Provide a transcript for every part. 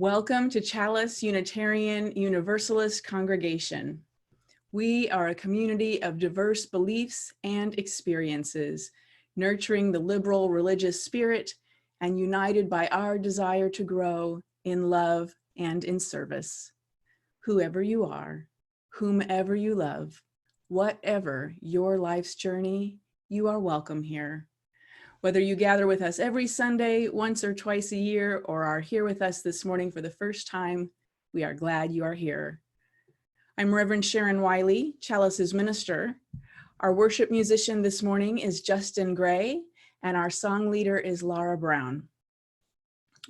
Welcome to Chalice Unitarian Universalist Congregation. We are a community of diverse beliefs and experiences, nurturing the liberal religious spirit and united by our desire to grow in love and in service. Whoever you are, whomever you love, whatever your life's journey, you are welcome here. Whether you gather with us every Sunday, once or twice a year, or are here with us this morning for the first time, we are glad you are here. I'm Reverend Sharon Wiley, Chalice's minister. Our worship musician this morning is Justin Gray, and our song leader is Laura Brown.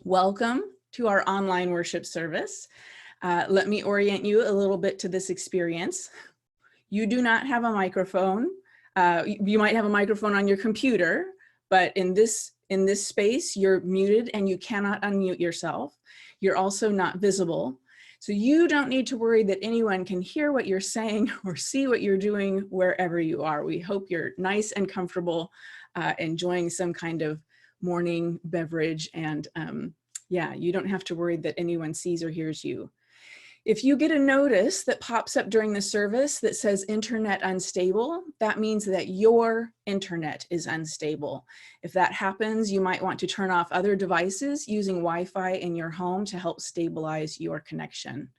Welcome to our online worship service. Let me orient you a little bit to this experience. You do not have a microphone. You might have a microphone on your computer, but in this space, you're muted and you cannot unmute yourself. You're also not visible. So you don't need to worry that anyone can hear what you're saying or see what you're doing wherever you are. We hope you're nice and comfortable, enjoying some kind of morning beverage. And yeah, you don't have to worry that anyone sees or hears you. If you get a notice that pops up during the service that says internet unstable, that means that your internet is unstable. If that happens, you might want to turn off other devices using Wi-Fi in your home to help stabilize your connection.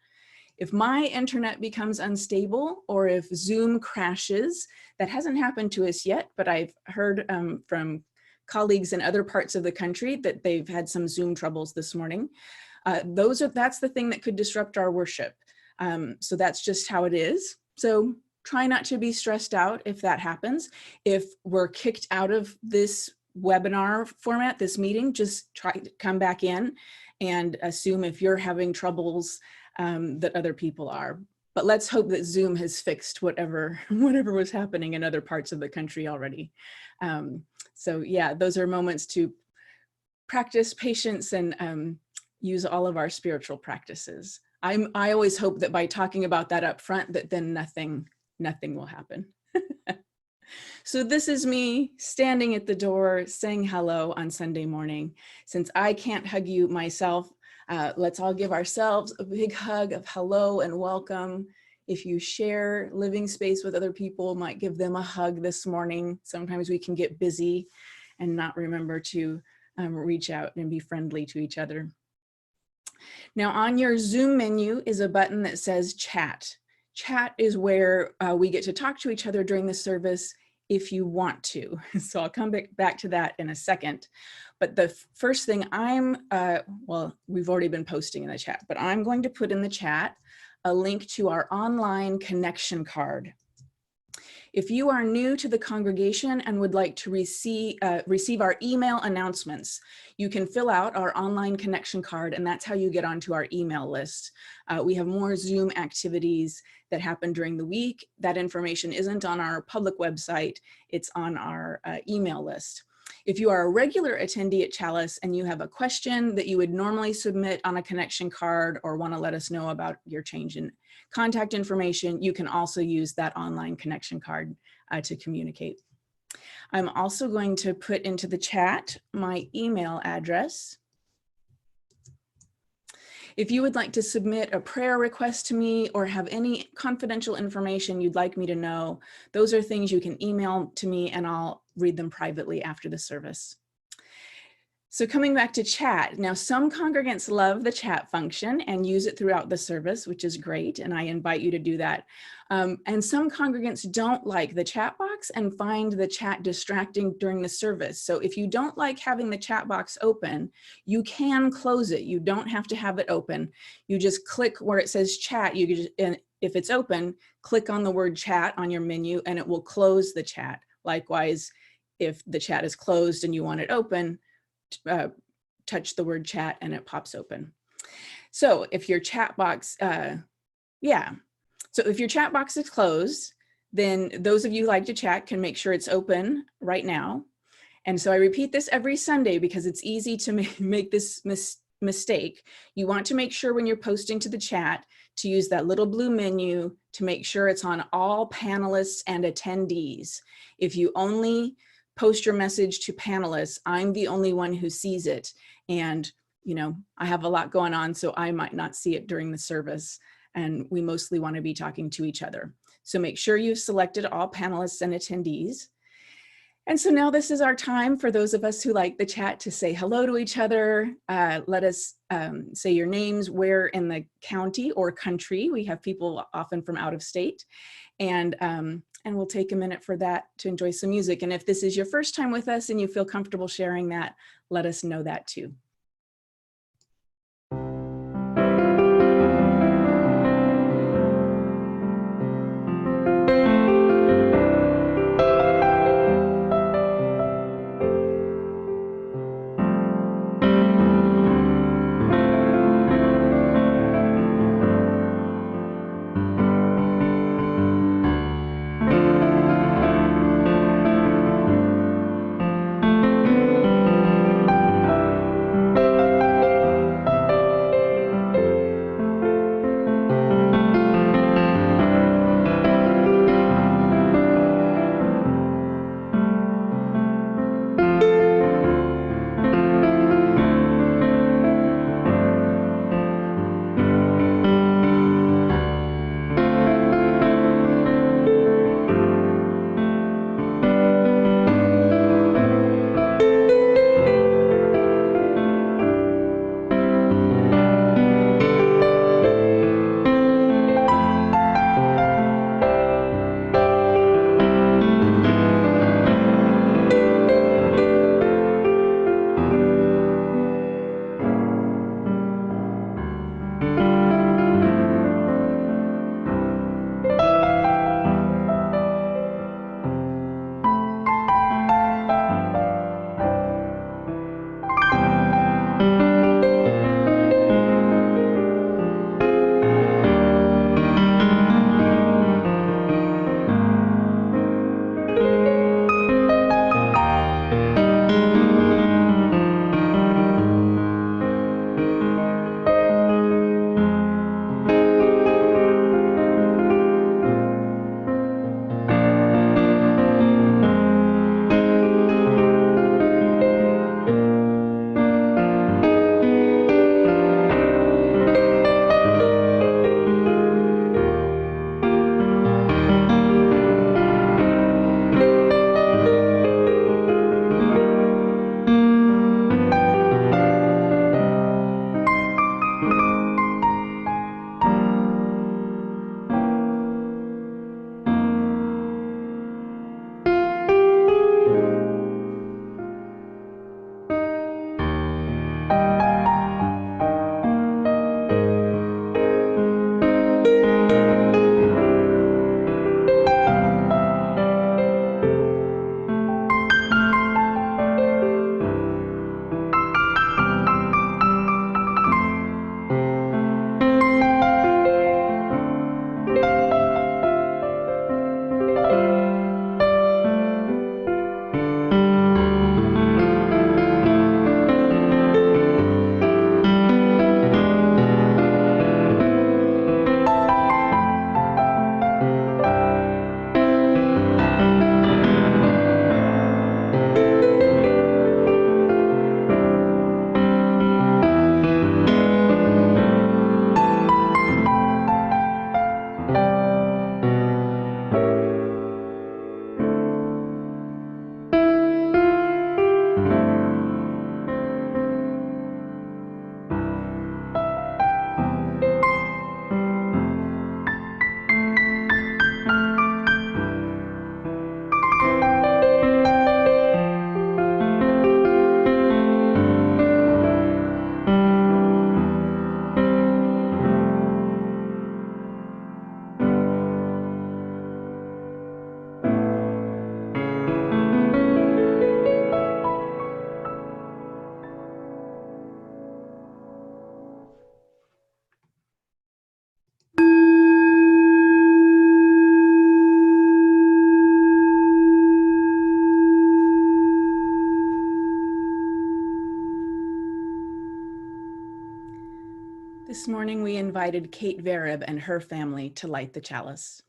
If my internet becomes unstable or if Zoom crashes, that hasn't happened to us yet, but I've heard from colleagues in other parts of the country that they've had some Zoom troubles this morning. That's the thing that could disrupt our worship. So that's just how it is. So try not to be stressed out if that happens. If we're kicked out of this webinar format, this meeting, just try to come back in and assume if you're having troubles that other people are. But let's hope that Zoom has fixed whatever was happening in other parts of the country already. So yeah, those are moments to practice patience and use all of our spiritual practices. I always hope that by talking about that up front, that then nothing will happen. So this is me standing at the door saying hello on Sunday morning. Since I can't hug you myself, let's all give ourselves a big hug of hello and welcome. If you share living space with other people, might give them a hug this morning. Sometimes we can get busy and not remember to reach out and be friendly to each other. Now on your Zoom menu is a button that says chat. Chat is where we get to talk to each other during the service if you want to. So I'll come back to that in a second. But the first thing well, we've already been posting in the chat, but I'm going to put in the chat a link to our online connection card. If you are new to the congregation and would like to receive our email announcements, you can fill out our online connection card, and that's how you get onto our email list. We have more Zoom activities that happen during the week. That information isn't on our public website, it's on our email list. If you are a regular attendee at Chalice and you have a question that you would normally submit on a connection card or want to let us know about your change in contact information, you can also use that online connection card to communicate. I'm also going to put into the chat my email address. If you would like to submit a prayer request to me or have any confidential information you'd like me to know, those are things you can email to me and I'll read them privately after the service. So coming back to chat, now some congregants love the chat function and use it throughout the service, which is great, and I invite you to do that. And some congregants don't like the chat box and find the chat distracting during the service. So if you don't like having the chat box open, you can close it. You don't have to have it open. You just click where it says chat. And if it's open, click on the word chat on your menu and it will close the chat. Likewise, if the chat is closed and you want it open, touch the word chat and it pops open. So if your chat box, so if your chat box is closed, then those of you who like to chat can make sure it's open right now. And so I repeat this every Sunday because it's easy to make this mistake. You want to make sure when you're posting to the chat to use that little blue menu to make sure it's on all panelists and attendees. If you only post your message to panelists, I'm the only one who sees it. And I have a lot going on, so I might not see it during the service, and we mostly want to be talking to each other. So make sure you've selected all panelists and attendees. And so now this is our time for those of us who like the chat to say hello to each other. Let us say your names, where in the county or country. We have people often from out of state. And we'll take a minute for that to enjoy some music. And if this is your first time with us and you feel comfortable sharing that, let us know that too. This morning, we invited Kate Vereb and her family to light the chalice.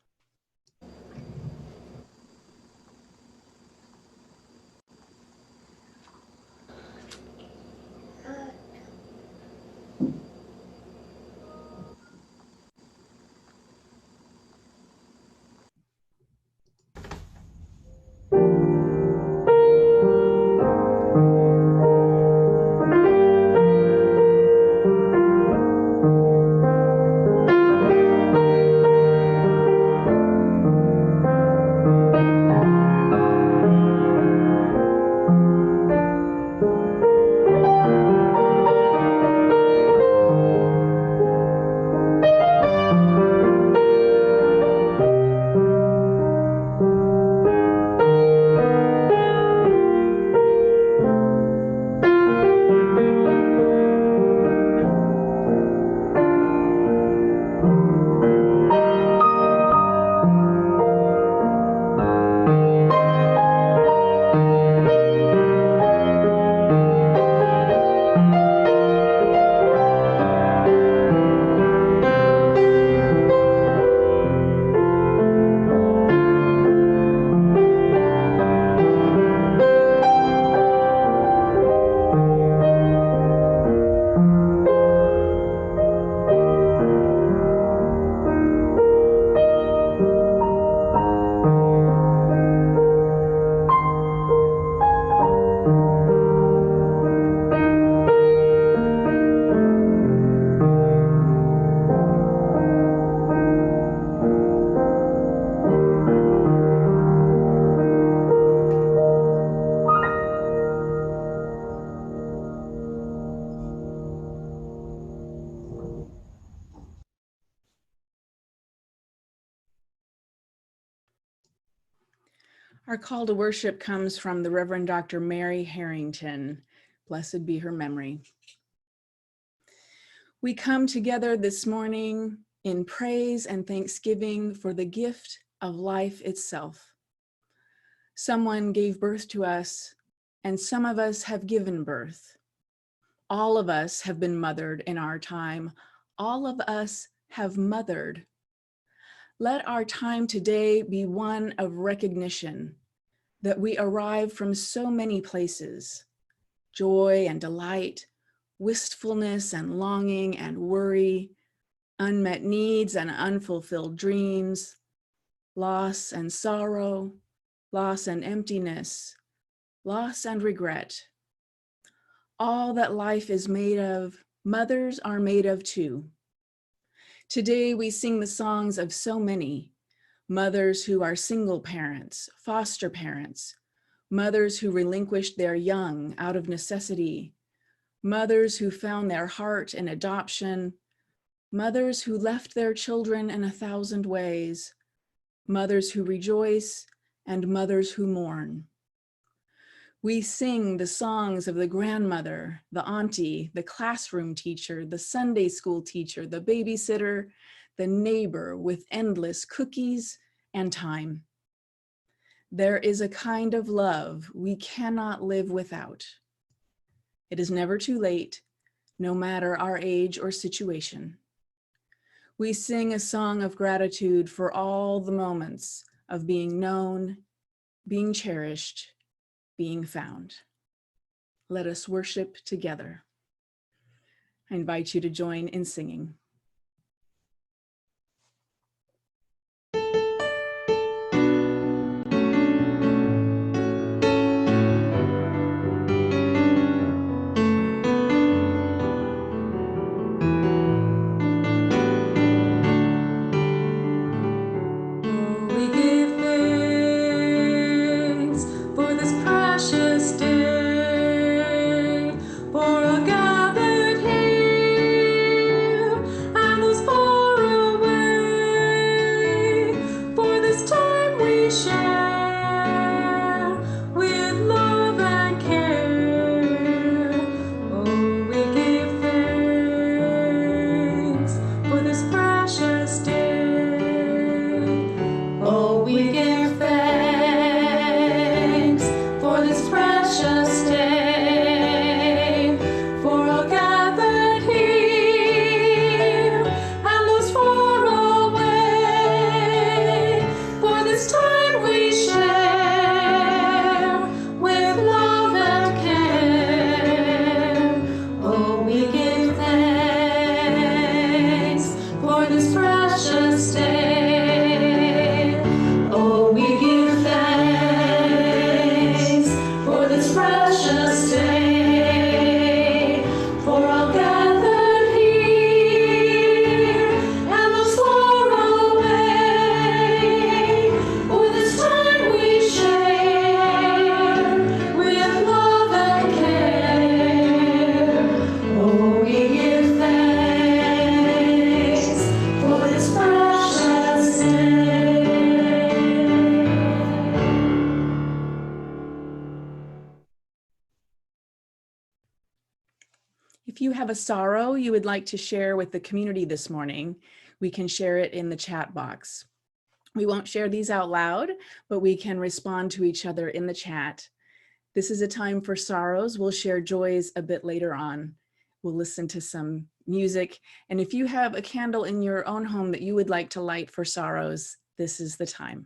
Our call to worship comes from the Reverend Dr. Mary Harrington. Blessed be her memory. We come together this morning in praise and thanksgiving for the gift of life itself. Someone gave birth to us, and some of us have given birth. All of us have been mothered in our time. All of us have mothered. Let our time today be one of recognition that we arrive from so many places: joy and delight, wistfulness and longing and worry, unmet needs and unfulfilled dreams, loss and sorrow, loss and emptiness, loss and regret. All that life is made of, mothers are made of too. Today we sing the songs of so many: mothers who are single parents, foster parents, mothers who relinquished their young out of necessity, mothers who found their heart in adoption, mothers who left their children in 1,000 ways, mothers who rejoice, and mothers who mourn. We sing the songs of the grandmother, the auntie, the classroom teacher, the Sunday school teacher, the babysitter, the neighbor with endless cookies and time. There is a kind of love we cannot live without. It is never too late, no matter our age or situation. We sing a song of gratitude for all the moments of being known, being cherished, being found. Let us worship together. I invite you to join in singing. If you have a sorrow you would like to share with the community this morning, we can share it in the chat box. We won't share these out loud, but we can respond to each other in the chat. This is a time for sorrows. We'll share joys a bit later on. We'll listen to some music. And if you have a candle in your own home that you would like to light for sorrows, this is the time.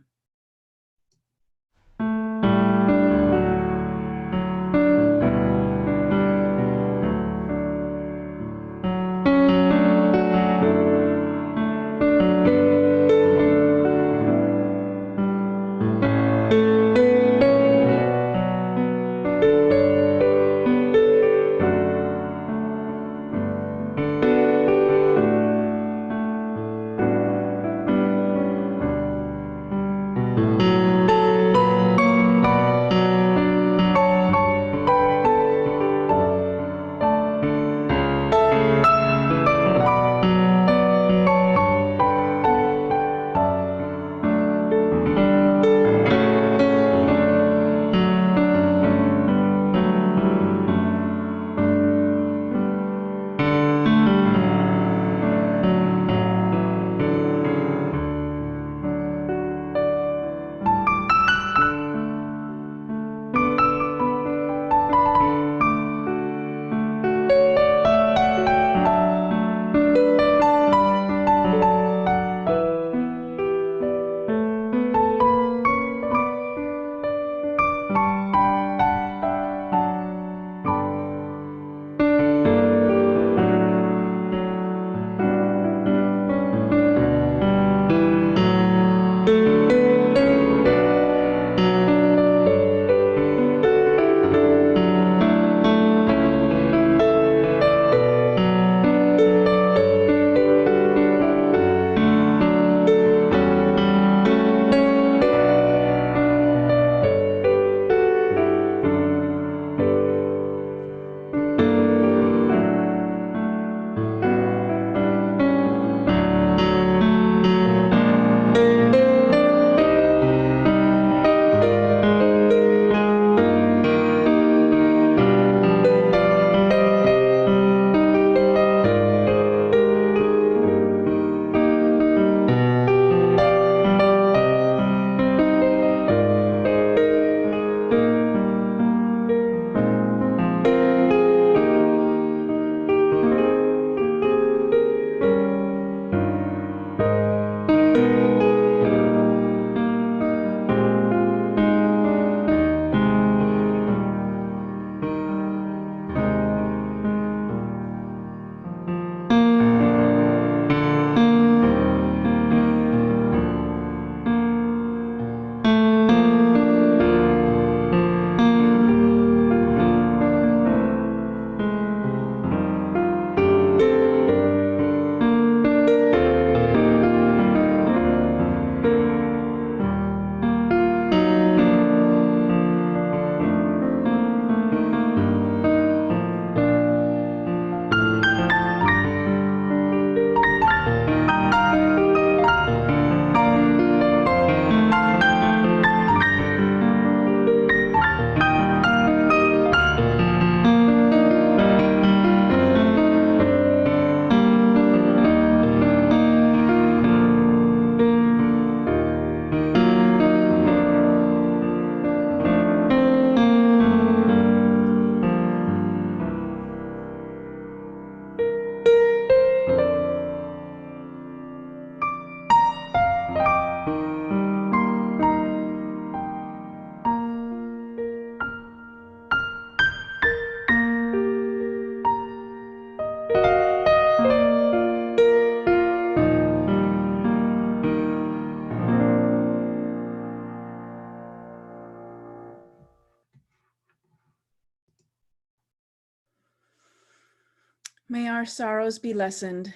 May our sorrows be lessened.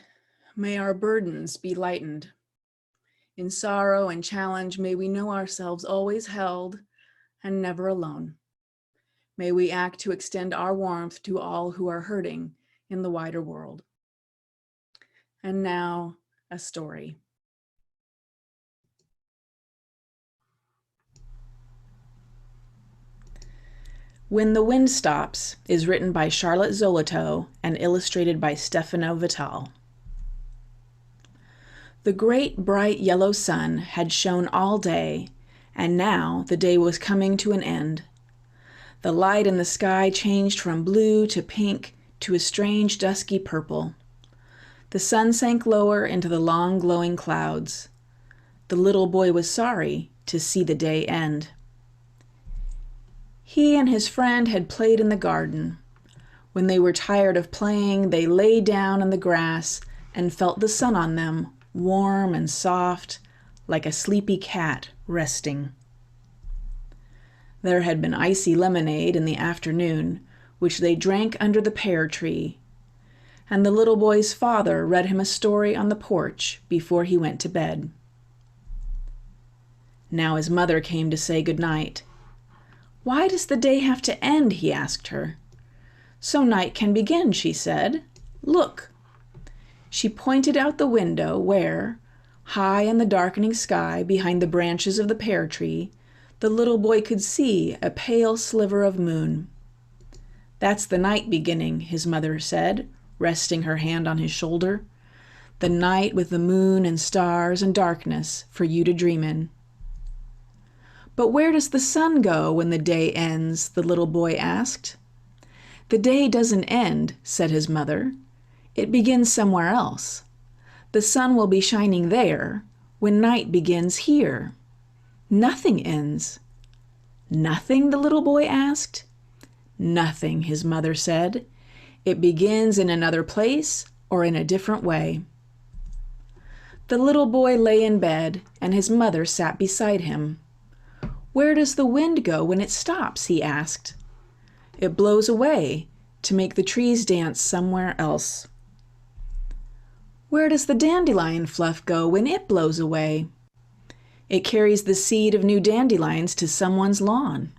May our burdens be lightened. In sorrow and challenge, may we know ourselves always held and never alone. May we act to extend our warmth to all who are hurting in the wider world. And now, a story. When the Wind Stops is written by Charlotte Zolotow and illustrated by Stefano Vital. The great bright yellow sun had shone all day, and now the day was coming to an end. The light in the sky changed from blue to pink to a strange dusky purple. The sun sank lower into the long glowing clouds. The little boy was sorry to see the day end. He and his friend had played in the garden. When they were tired of playing, they lay down in the grass and felt the sun on them, warm and soft, like a sleepy cat resting. There had been icy lemonade in the afternoon, which they drank under the pear tree, and the little boy's father read him a story on the porch before he went to bed. Now his mother came to say good night. "Why does the day have to end?" he asked her. "So night can begin," she said. "Look." She pointed out the window where, high in the darkening sky behind the branches of the pear tree, the little boy could see a pale sliver of moon. "That's the night beginning," his mother said, resting her hand on his shoulder. "The night with the moon and stars and darkness for you to dream in." "But where does the sun go when the day ends?" the little boy asked. "The day doesn't end," said his mother. "It begins somewhere else. The sun will be shining there when night begins here. Nothing ends." "Nothing?" the little boy asked. "Nothing," his mother said. "It begins in another place or in a different way." The little boy lay in bed, and his mother sat beside him. "Where does the wind go when it stops?" he asked. "It blows away to make the trees dance somewhere else." "Where does the dandelion fluff go when it blows away?" "It carries the seed of new dandelions to someone's lawn."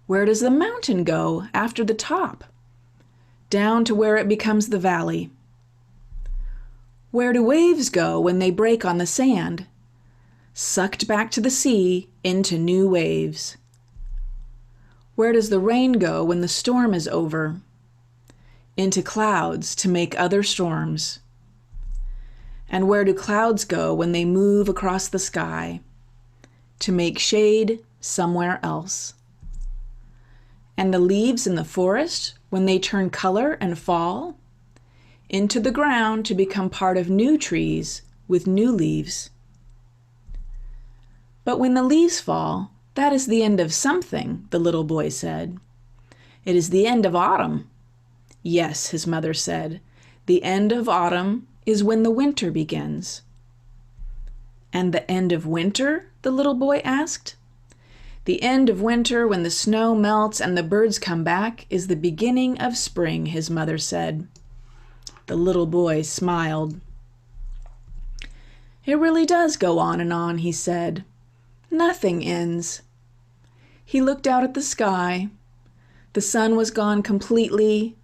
"Where does the mountain go after the top?" "Down to where it becomes the valley." "Where do waves go when they break on the sand?" "Sucked back to the sea into new waves." "Where does the rain go when the storm is over?" "Into clouds to make other storms." "And where do clouds go when they move across the sky?" "To make shade somewhere else." "And the leaves in the forest when they turn color and fall?" "Into the ground to become part of new trees with new leaves." "But when the leaves fall, that is the end of something," the little boy said. "It is the end of autumn." "Yes," his mother said. "The end of autumn is when the winter begins." "And the end of winter?" the little boy asked. "The end of winter, when the snow melts and the birds come back, is the beginning of spring," his mother said. The little boy smiled. "It really does go on and on," he said. "Nothing ends." He looked out at the sky. The sun was gone completely.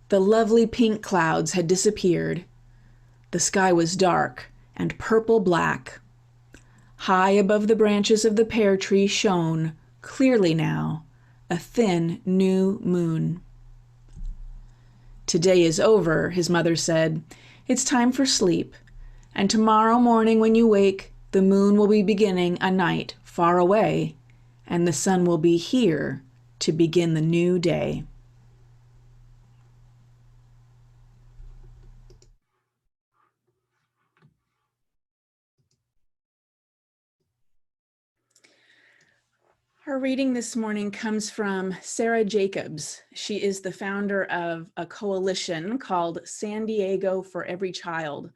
The lovely pink clouds had disappeared. The sky was dark and purple-black. High above the branches of the pear tree shone, clearly now, a thin new moon. "Today is over," his mother said. "It's time for sleep. And tomorrow morning when you wake, the moon will be beginning a night far away, and the sun will be here to begin the new day." Our reading this morning comes from Sara Jacobs. She is the founder of a coalition called San Diego for Every Child.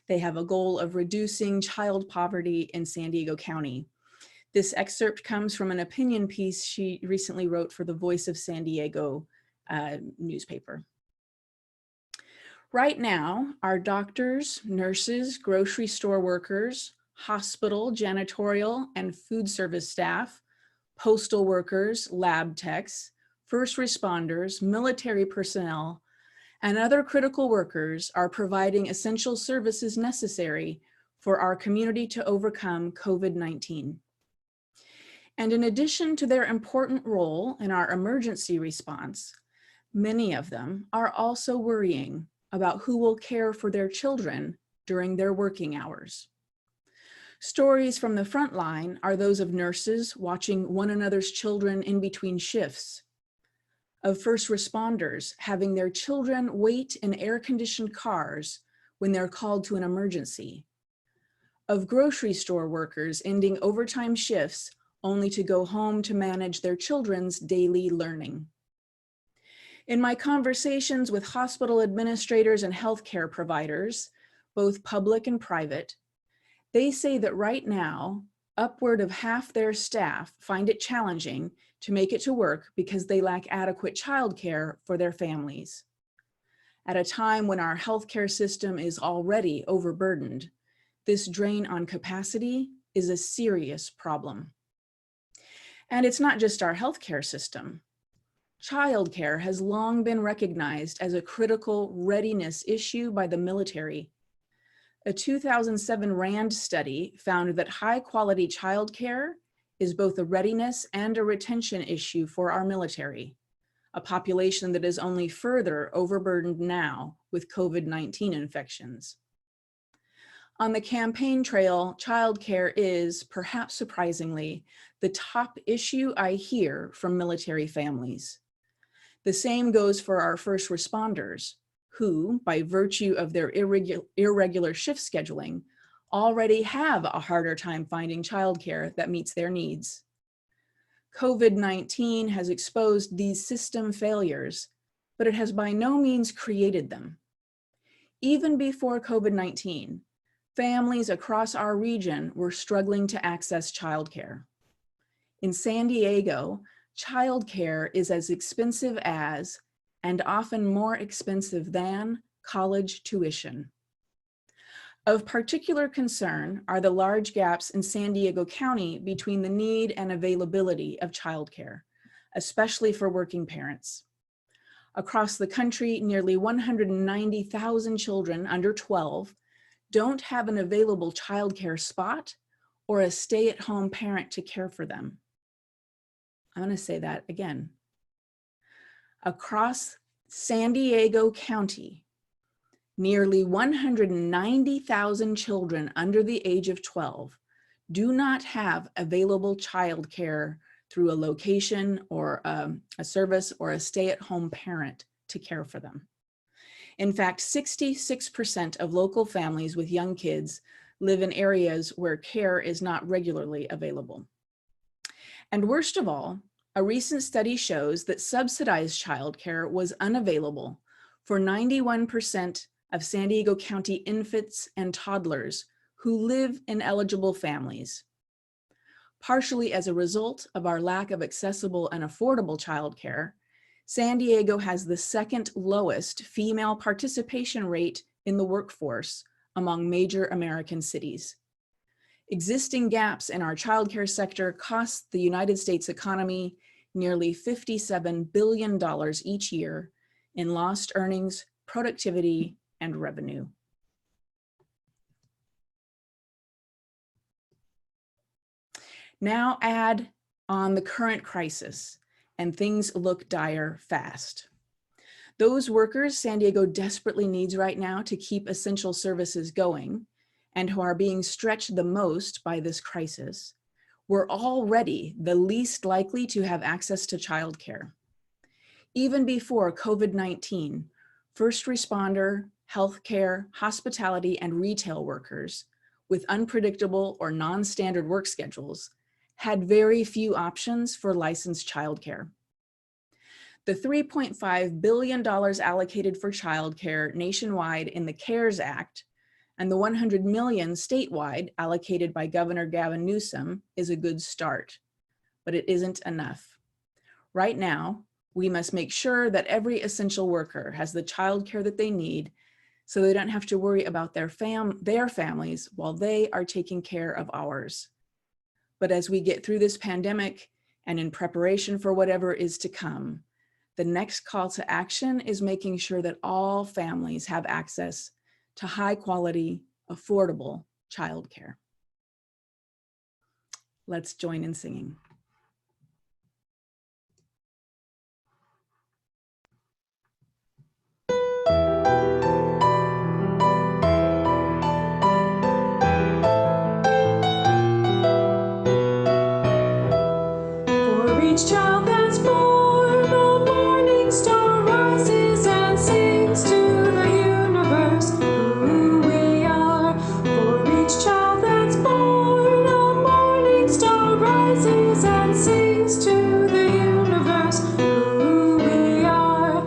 They have a goal of reducing child poverty in San Diego County. This excerpt comes from an opinion piece she recently wrote for the Voice of San Diego newspaper. Right now, our doctors, nurses, grocery store workers, hospital, janitorial, and food service staff, postal workers, lab techs, first responders, military personnel, and other critical workers are providing essential services necessary for our community to overcome COVID-19. And in addition to their important role in our emergency response, many of them are also worrying about who will care for their children during their working hours. Stories from the front line are those of nurses watching one another's children in between shifts, of first responders having their children wait in air-conditioned cars when they're called to an emergency, of grocery store workers ending overtime shifts only to go home to manage their children's daily learning. In my conversations with hospital administrators and healthcare providers, both public and private, they say that right now, upward of half their staff find it challenging to make it to work because they lack adequate childcare for their families. At a time when our healthcare system is already overburdened, this drain on capacity is a serious problem. And it's not just our healthcare system. Childcare has long been recognized as a critical readiness issue by the military. A 2007 RAND study found that high-quality childcare is both a readiness and a retention issue for our military, a population that is only further overburdened now with COVID-19 infections. On the campaign trail, childcare is, perhaps surprisingly, the top issue I hear from military families. The same goes for our first responders, who, by virtue of their irregular shift scheduling, already have a harder time finding childcare that meets their needs. COVID-19 has exposed these system failures, but it has by no means created them. Even before COVID-19, families across our region were struggling to access childcare. In San Diego, childcare is as expensive as, and often more expensive than, college tuition. Of particular concern are the large gaps in San Diego County between the need and availability of childcare, especially for working parents. Across the country, nearly 190,000 children under 12 don't have an available childcare spot or a stay-at-home parent to care for them. I'm going to say that again. Across San Diego County, nearly 190,000 children under the age of 12 do not have available childcare through a location or a service or a stay-at-home parent to care for them. In fact, 66% of local families with young kids live in areas where care is not regularly available. And worst of all, a recent study shows that subsidized childcare was unavailable for 91% of San Diego County infants and toddlers who live in eligible families. Partially as a result of our lack of accessible and affordable childcare, San Diego has the second lowest female participation rate in the workforce among major American cities. Existing gaps in our childcare sector cost the United States economy nearly $57 billion each year in lost earnings, productivity, and revenue. Now add on the current crisis, and things look dire fast. Those workers San Diego desperately needs right now to keep essential services going, and who are being stretched the most by this crisis, were already the least likely to have access to childcare. Even before COVID-19, first responder, healthcare, hospitality, and retail workers with unpredictable or non-standard work schedules had very few options for licensed childcare. The $3.5 billion allocated for childcare nationwide in the CARES Act and the $100 million statewide allocated by Governor Gavin Newsom is a good start, but it isn't enough. Right now, we must make sure that every essential worker has the childcare that they need so they don't have to worry about their families while they are taking care of ours. But as we get through this pandemic and in preparation for whatever is to come, the next call to action is making sure that all families have access to high quality, affordable childcare. Let's join in singing. For each child that's born, a morning star rises and sings to the universe who we are. For each child that's born, a morning star rises and sings to the universe who we are.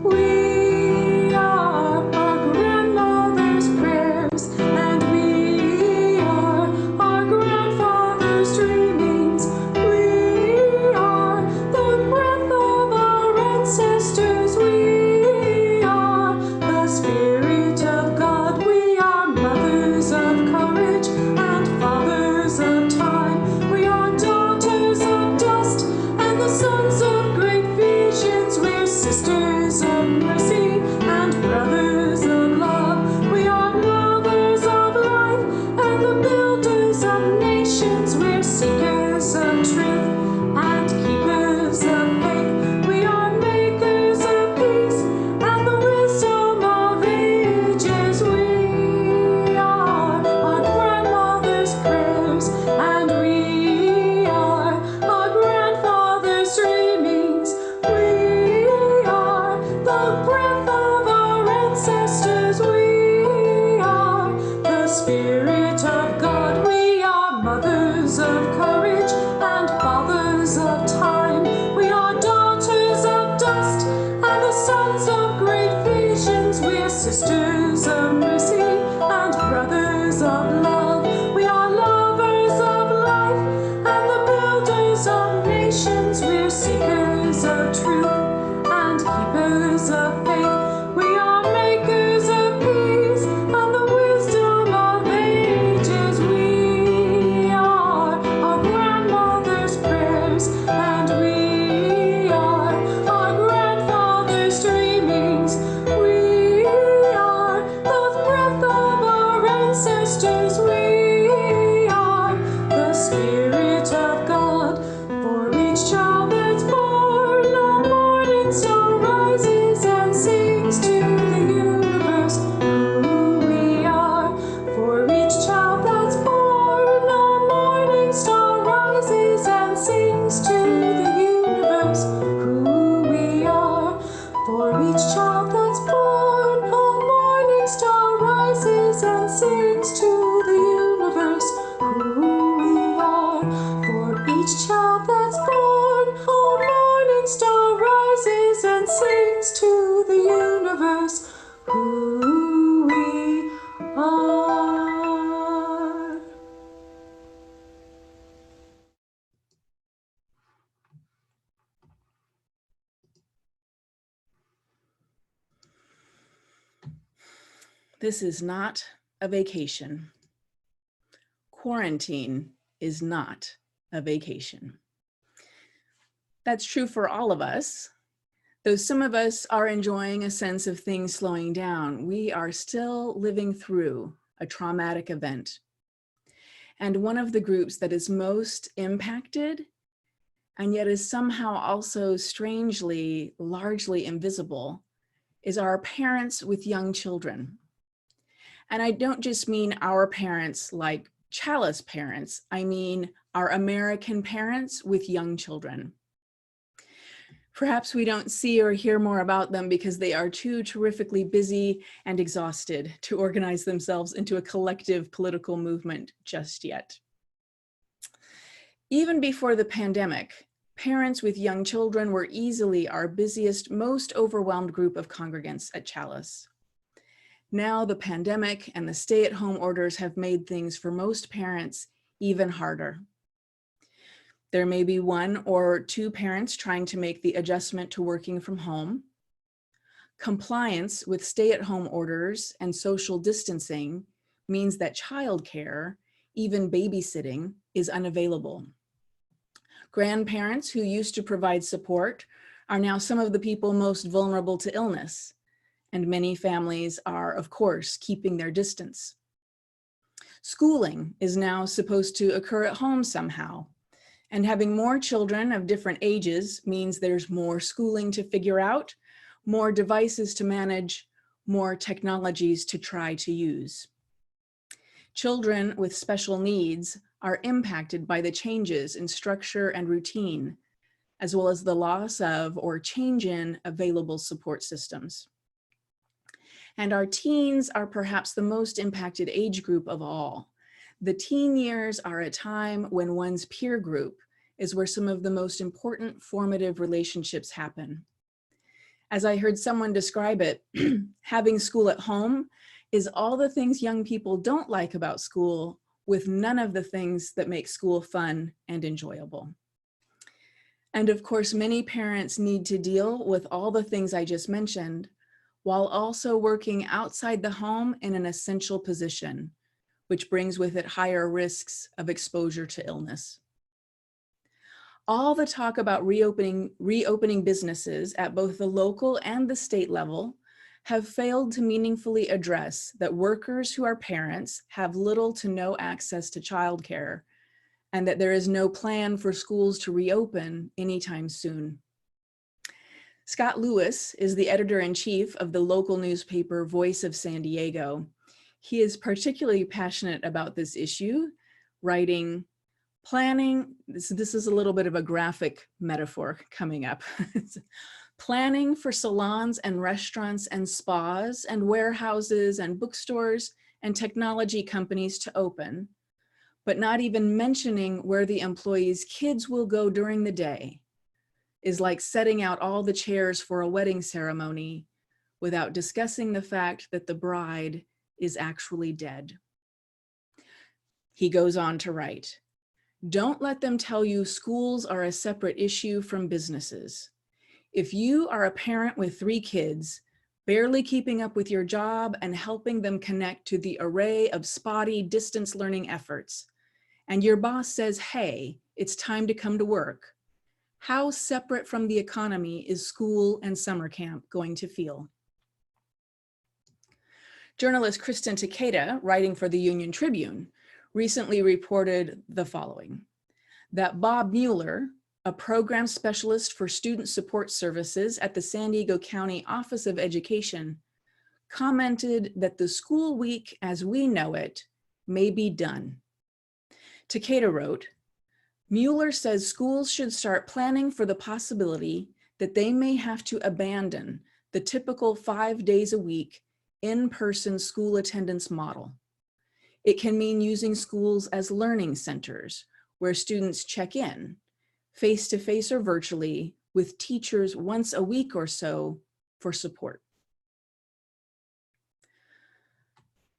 We are our grandmother's prayers, and we are our grandfather's dreamings. We are the breath of our ancestors. We are the Spirit of God. We are mothers of courage and fathers of time. We are daughters of dust and the sons of great visions. We're sisters of mercy and brothers of love. We are lovers of life and the builders of nations. We're seekers of truth and keepers of faith. We are makers of peace and the wisdom of ages. We are our grandmother's prayers, and we are our grandfather's dreamings. We are the breath of our ancestors. We are the Spirit of God. We are mothers of courage and fathers of time. We are daughters of dust and the sons of great visions. We're sisters of mercy and brothers of love. We are lovers of life and the builders of nations. We're seekers of truth and keepers of faith. We are makers of peace and the wisdom of ages. We are our grandmother's prayers, and we are our grandfather's dreamings. We are the breath of our ancestors. We are the Spirit of God. For each child that's born, a morning star rises and sings to the universe who we are. For each child that's born, a morning star rises and sings to the universe who we are. For each child that's born, a morning star rises and sings to the universe who we are. For each child that's born, a morning star rises and sings to the universe who we are. This is not a vacation. Quarantine is not a vacation. That's true for all of us. Though some of us are enjoying a sense of things slowing down, we are still living through a traumatic event. And one of the groups that is most impacted and yet is somehow also strangely, largely invisible, is our parents with young children. And I don't just mean our parents like Chalice parents, I mean our American parents with young children. Perhaps we don't see or hear more about them because they are too terrifically busy and exhausted to organize themselves into a collective political movement just yet. Even before the pandemic, parents with young children were easily our busiest, most overwhelmed group of congregants at Chalice. Now the pandemic and the stay-at-home orders have made things for most parents even harder. There may be one or two parents trying to make the adjustment to working from home. Compliance with stay-at-home orders and social distancing means that childcare, even babysitting, is unavailable. Grandparents who used to provide support are now some of the people most vulnerable to illness, and many families are, of course, keeping their distance. Schooling is now supposed to occur at home somehow, and having more children of different ages means there's more schooling to figure out, more devices to manage, more technologies to try to use. Children with special needs are impacted by the changes in structure and routine, as well as the loss of or change in available support systems. And our teens are perhaps the most impacted age group of all. The teen years are a time when one's peer group is where some of the most important formative relationships happen. As I heard someone describe it, having school at home is all the things young people don't like about school, with none of the things that make school fun and enjoyable. And of course, many parents need to deal with all the things I just mentioned, while also working outside the home in an essential position, which brings with it higher risks of exposure to illness. All the talk about reopening businesses at both the local and the state level have failed to meaningfully address that workers who are parents have little to no access to childcare, and that there is no plan for schools to reopen anytime soon. Scott Lewis is the editor-in-chief of the local newspaper Voice of San Diego. He is particularly passionate about this issue, writing, planning, this is a little bit of a graphic metaphor coming up. Planning for salons and restaurants and spas and warehouses and bookstores and technology companies to open, but not even mentioning where the employees' kids will go during the day is like setting out all the chairs for a wedding ceremony without discussing the fact that the bride is actually dead. He goes on to write, "Don't let them tell you schools are a separate issue from businesses. If you are a parent with 3 kids, barely keeping up with your job and helping them connect to the array of spotty distance learning efforts, and your boss says, hey, it's time to come to work, how separate from the economy is school and summer camp going to feel?" Journalist Kristen Takeda, writing for the Union Tribune, recently reported the following, that Bob Mueller, a program specialist for student support services at the San Diego County Office of Education, commented that the school week as we know it may be done. Takeda wrote, Mueller says schools should start planning for the possibility that they may have to abandon the typical 5 days a week in-person school attendance model. It can mean using schools as learning centers where students check in, face-to-face or virtually, with teachers once a week or so for support.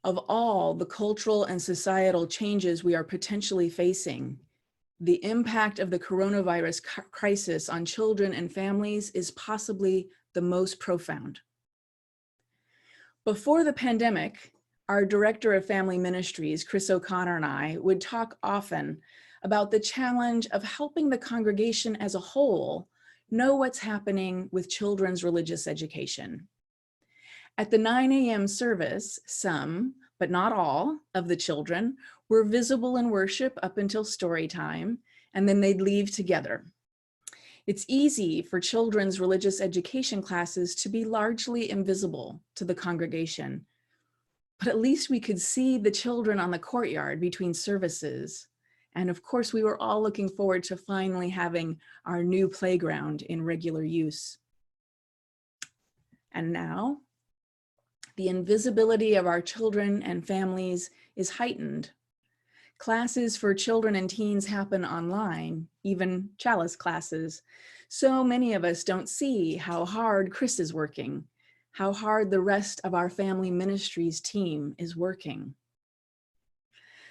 Of all the cultural and societal changes we are potentially facing, the impact of the coronavirus crisis on children and families is possibly the most profound. Before the pandemic, our Director of Family Ministries, Chris O'Connor, and I would talk often about the challenge of helping the congregation as a whole know what's happening with children's religious education. At the 9 a.m. service, some, but not all, of the children were visible in worship up until story time, and then they'd leave together. It's easy for children's religious education classes to be largely invisible to the congregation, but at least we could see the children on the courtyard between services. And of course, we were all looking forward to finally having our new playground in regular use. And now, the invisibility of our children and families is heightened. Classes for children and teens happen online, even chalice classes. So many of us don't see how hard Chris is working, how hard the rest of our family ministries team is working.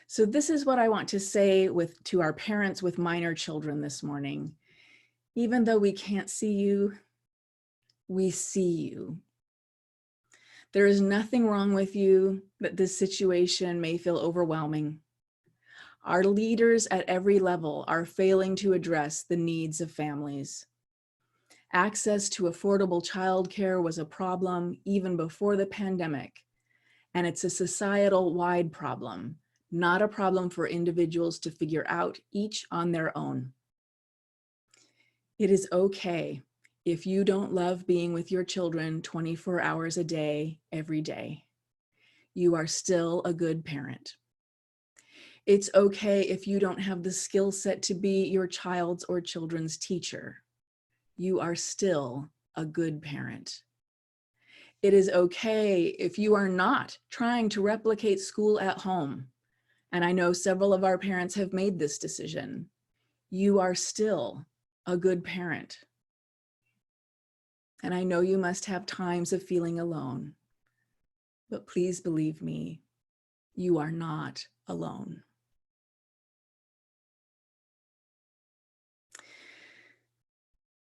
So this is what I want to say to our parents with minor children this morning. Even though we can't see you, we see you. There is nothing wrong with you, but this situation may feel overwhelming. Our leaders at every level are failing to address the needs of families. Access to affordable childcare was a problem even before the pandemic, and it's a societal-wide problem, not a problem for individuals to figure out each on their own. It is okay if you don't love being with your children 24 hours a day, every day. You are still a good parent. It's okay if you don't have the skill set to be your child's or children's teacher. You are still a good parent. It is okay if you are not trying to replicate school at home. And I know several of our parents have made this decision. You are still a good parent. And I know you must have times of feeling alone, but please believe me, you are not alone.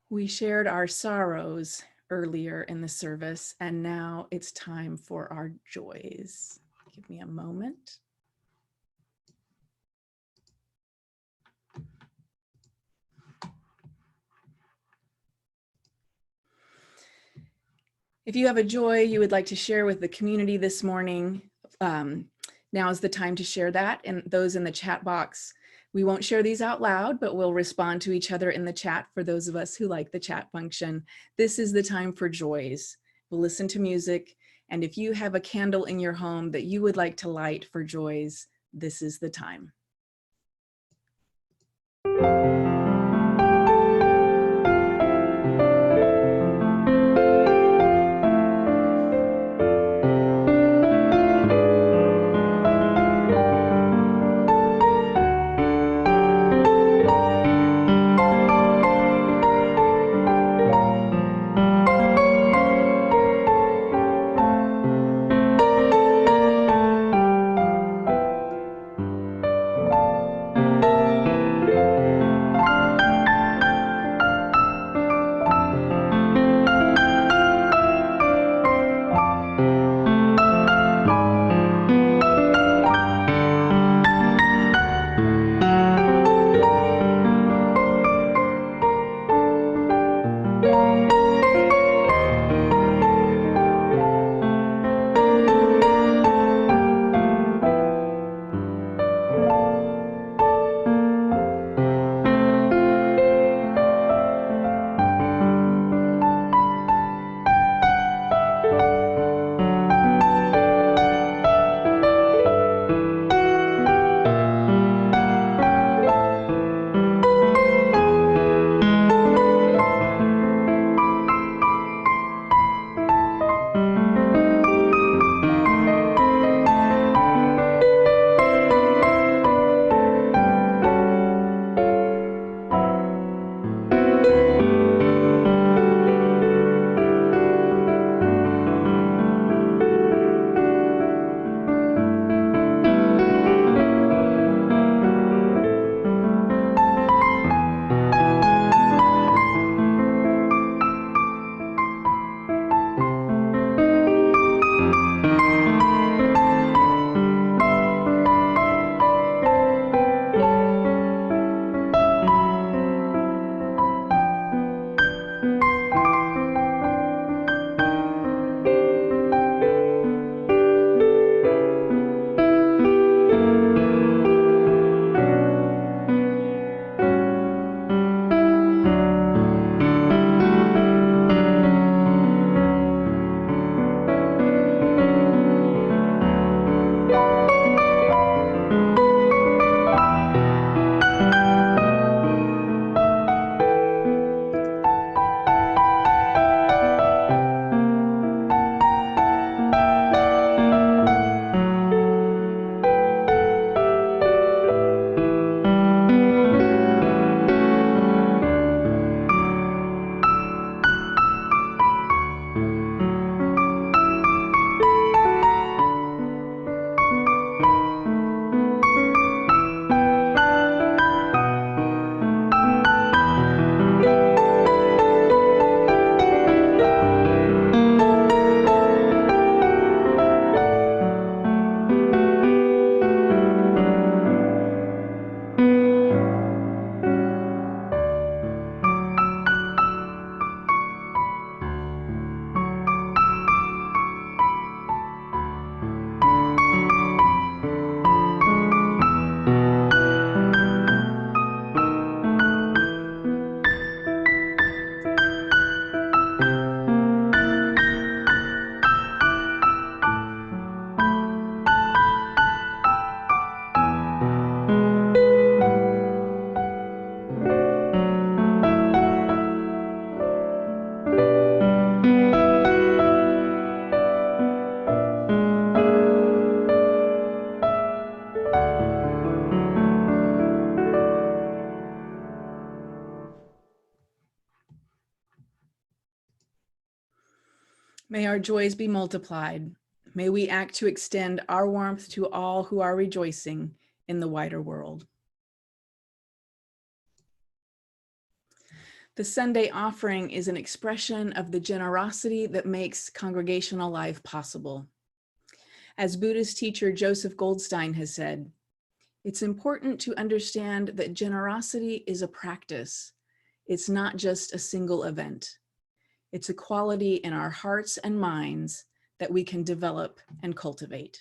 We shared our sorrows earlier in the service, and now it's time for our joys. Give me a moment. If you have a joy you would like to share with the community this morning, now is the time to share that, and those in the chat box. We won't share these out loud, but we'll respond to each other in the chat for those of us who like the chat function. This is the time for joys. We'll listen to music, and if you have a candle in your home that you would like to light for joys, this is the time. May our joys be multiplied. May we act to extend our warmth to all who are rejoicing in the wider world. The Sunday offering is an expression of the generosity that makes congregational life possible. As Buddhist teacher Joseph Goldstein has said, it's important to understand that generosity is a practice. It's not just a single event. It's a quality in our hearts and minds that we can develop and cultivate.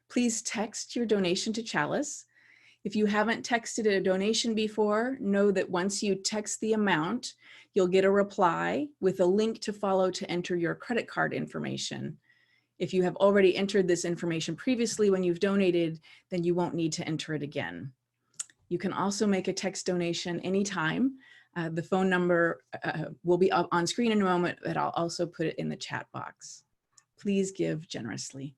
Please text your donation to Chalice. If you haven't texted a donation before, know that once you text the amount, you'll get a reply with a link to follow to enter your credit card information. If you have already entered this information previously when you've donated, then you won't need to enter it again. You can also make a text donation anytime. The phone number will be up on screen in a moment, but I'll also put it in the chat box. Please give generously.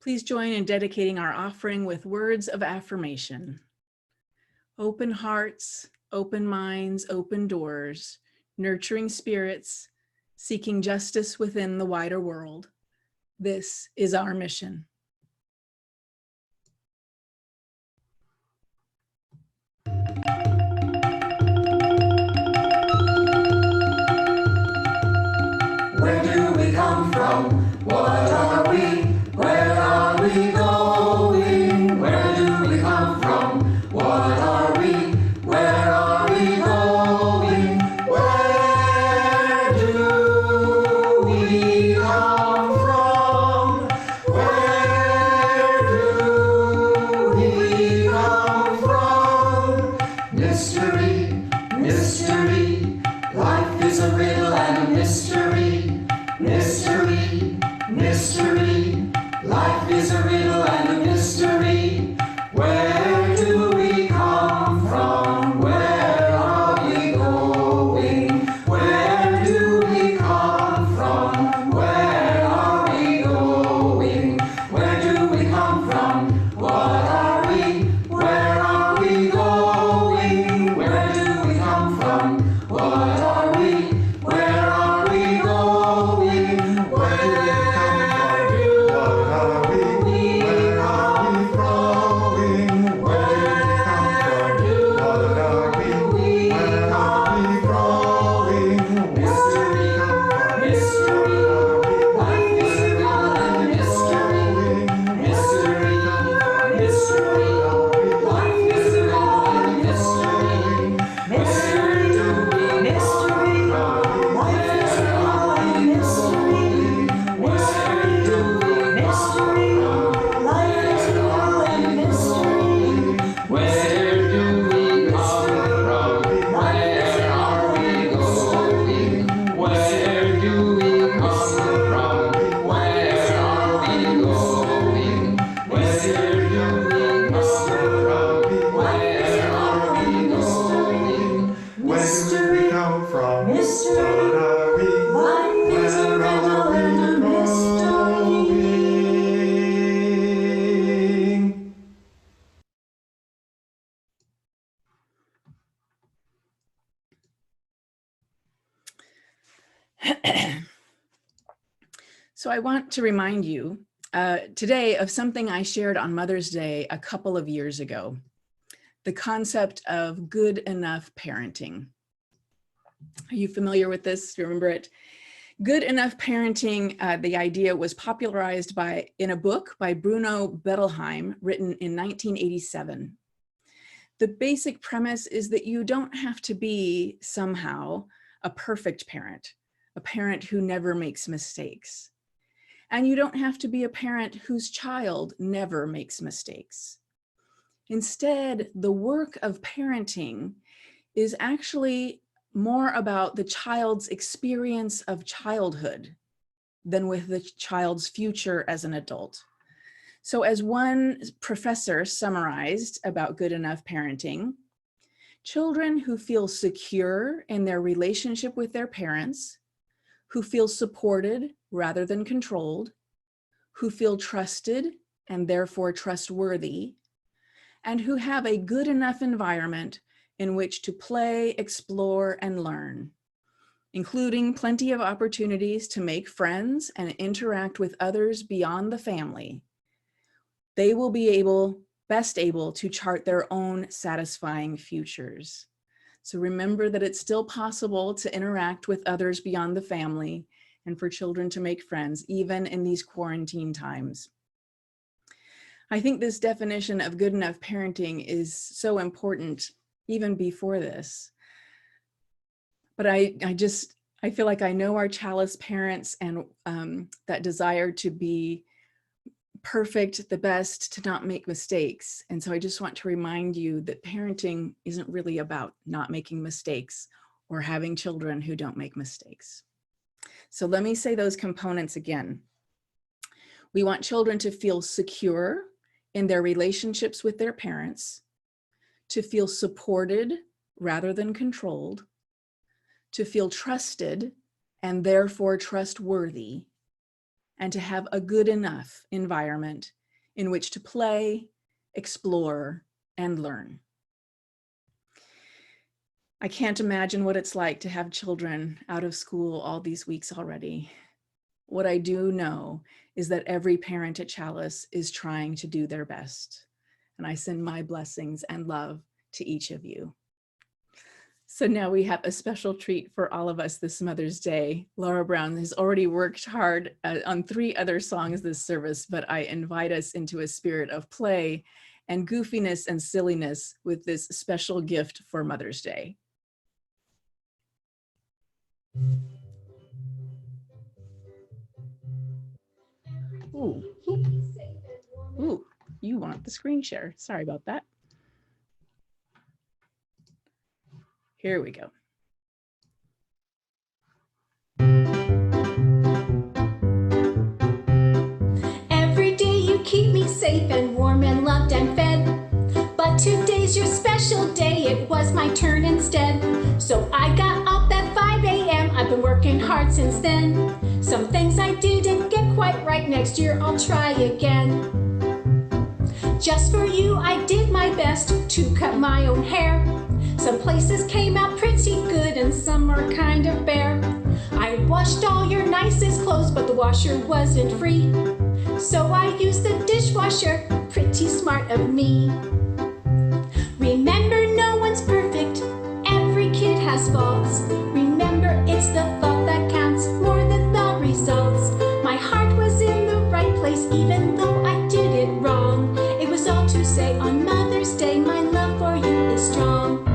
Please join in dedicating our offering with words of affirmation. Open hearts, open minds, open doors, nurturing spirits, seeking justice within the wider world. This is our mission. Where do we come from? What are we? Where are we going? Where do we come from? What are we? Where are we going? Where do we come from? Where do we come from? Mystery, mystery, life is a riddle and a mystery. Mystery, mystery, life is a riddle and a mystery. Where do we come from? Where are we going? Where do we come from? Where are we going? Where do we come from? What are we? Where are we going? Where do we come from? What are we? Where are we going? So I want to remind you today of something I shared on Mother's Day a couple of years ago, the concept of good enough parenting. Are you familiar with this? Do you remember it? Good enough parenting, the idea was popularized in a book by Bruno Bettelheim, written in 1987. The basic premise is that you don't have to be somehow a perfect parent, a parent who never makes mistakes. And you don't have to be a parent whose child never makes mistakes. Instead, the work of parenting is actually more about the child's experience of childhood than with the child's future as an adult. So as one professor summarized about good enough parenting, children who feel secure in their relationship with their parents, who feel supported rather than controlled, who feel trusted and therefore trustworthy, and who have a good enough environment in which to play, explore, and learn, including plenty of opportunities to make friends and interact with others beyond the family. They will be best able to chart their own satisfying futures. So remember that it's still possible to interact with others beyond the family and for children to make friends, even in these quarantine times. I think this definition of good enough parenting is so important even before this. But I feel like I know our Chalice parents and that desire to be perfect, the best, to not make mistakes. And so I just want to remind you that parenting isn't really about not making mistakes or having children who don't make mistakes. So let me say those components again. We want children to feel secure in their relationships with their parents, to feel supported rather than controlled, to feel trusted and therefore trustworthy, and to have a good enough environment in which to play, explore, and learn. I can't imagine what it's like to have children out of school all these weeks already. What I do know is that every parent at Chalice is trying to do their best. And I send my blessings and love to each of you. So now we have a special treat for all of us this Mother's Day. Laura Brown has already worked hard on 3 other songs this service, but I invite us into a spirit of play and goofiness and silliness with this special gift for Mother's Day. Ooh, ooh, you want the screen share. Sorry about that. Here we go. Every day you keep me safe and warm and loved and fed. But today's your special day, it was my turn instead. So I got up at 5 a.m., I've been working hard since then. Some things I didn't get quite right, next year I'll try again. Just for you I did my best to cut my own hair. Some places came out pretty good and some are kind of bare. I washed all your nicest clothes, but the washer wasn't free. So I used the dishwasher, pretty smart of me. Remember, no one's perfect, every kid has faults. Remember, it's the thought that counts more than the results. My heart was in the right place, even though I did it wrong. It was all to say on Mother's Day, my love for you is strong.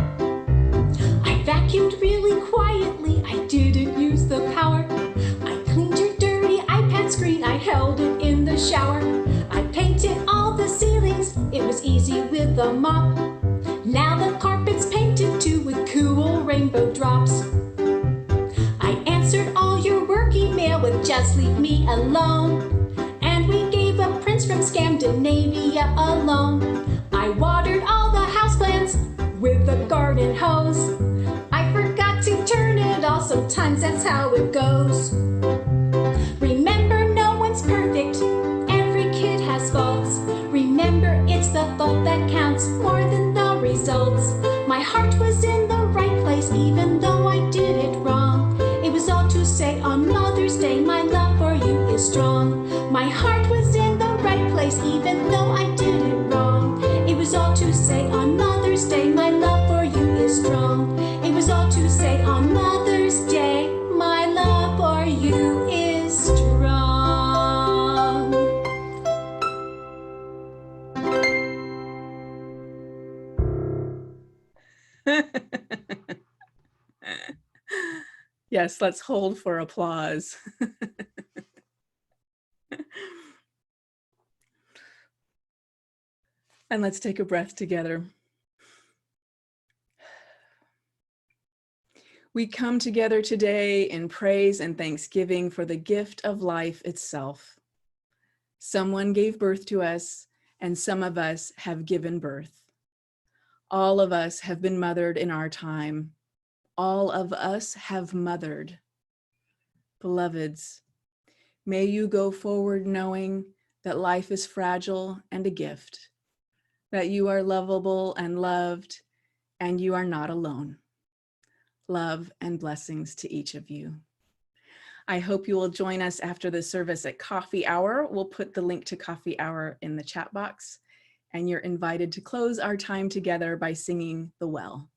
I vacuumed really quietly, I didn't use the power. I cleaned your dirty iPad screen, I held it in the shower. I painted all the ceilings, it was easy with the mop. Now the carpet's painted too with cool rainbow drops. I answered all your work email with just leave me alone. And we gave a prince from Scandinavia a loan. I watered all the houseplants with the garden hose. I forgot to turn it off, sometimes that's how it goes. Remember, no one's perfect, every kid has faults. Remember, it's the thought that counts more than the results. My heart was in the right place, even though I did it wrong. It was all to say on Mother's Day, my love for you is is strong. My heart was in the right place even though I did it wrong. It was all to say on Mother's Day, my love for you is strong. It was all to say on Mother's Day, my love for you is strong. Yes, let's hold for applause. And let's take a breath together. We come together today in praise and thanksgiving for the gift of life itself. Someone gave birth to us, and some of us have given birth. All of us have been mothered in our time. All of us have mothered. Beloveds, may you go forward knowing that life is fragile and a gift, that you are lovable and loved, and you are not alone. Love and blessings to each of you. I hope you will join us after the service at coffee hour. We'll put the link to coffee hour in the chat box, and you're invited to close our time together by singing The Well.